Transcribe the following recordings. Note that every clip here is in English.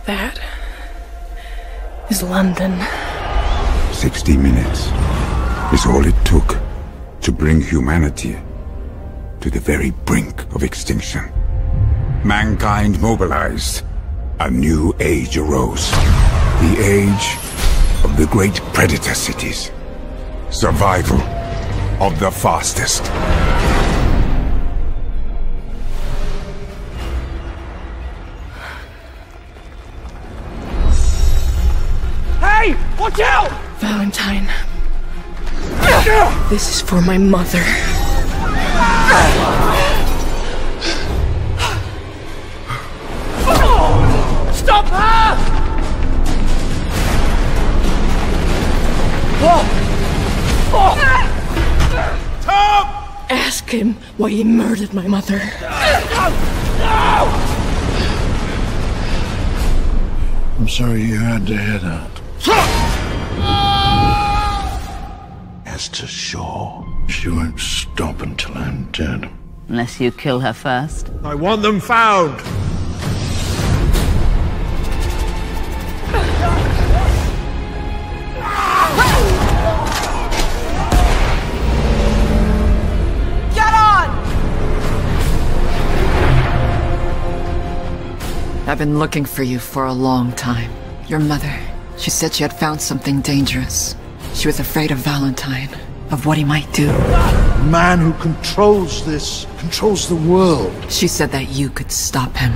That is London. 60 minutes is all it took to bring humanity to the very brink of extinction. Mankind mobilized. A new age arose. The age of the great predator cities. Survival of the fastest. Hey! Watch out! Valentine. This is for my mother. Stop her! Tom! Ask him why he murdered my mother. No! I'm sorry you had to hear that. As to Shaw, she won't stop until I'm dead. Unless you kill her first. I want them found! Get on! I've been looking for you for a long time. Your mother, she said she had found something dangerous. She was afraid of Valentine, of what he might do. The man who controls this, controls the world. She said that you could stop him.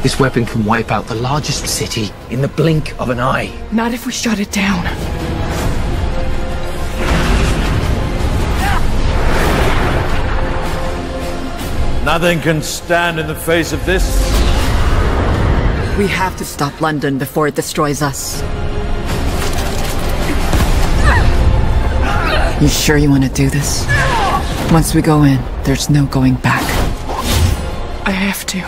This weapon can wipe out the largest city in the blink of an eye. Not if we shut it down. Nothing can stand in the face of this. We have to stop London before it destroys us. You sure you want to do this? Once we go in, there's no going back. I have to.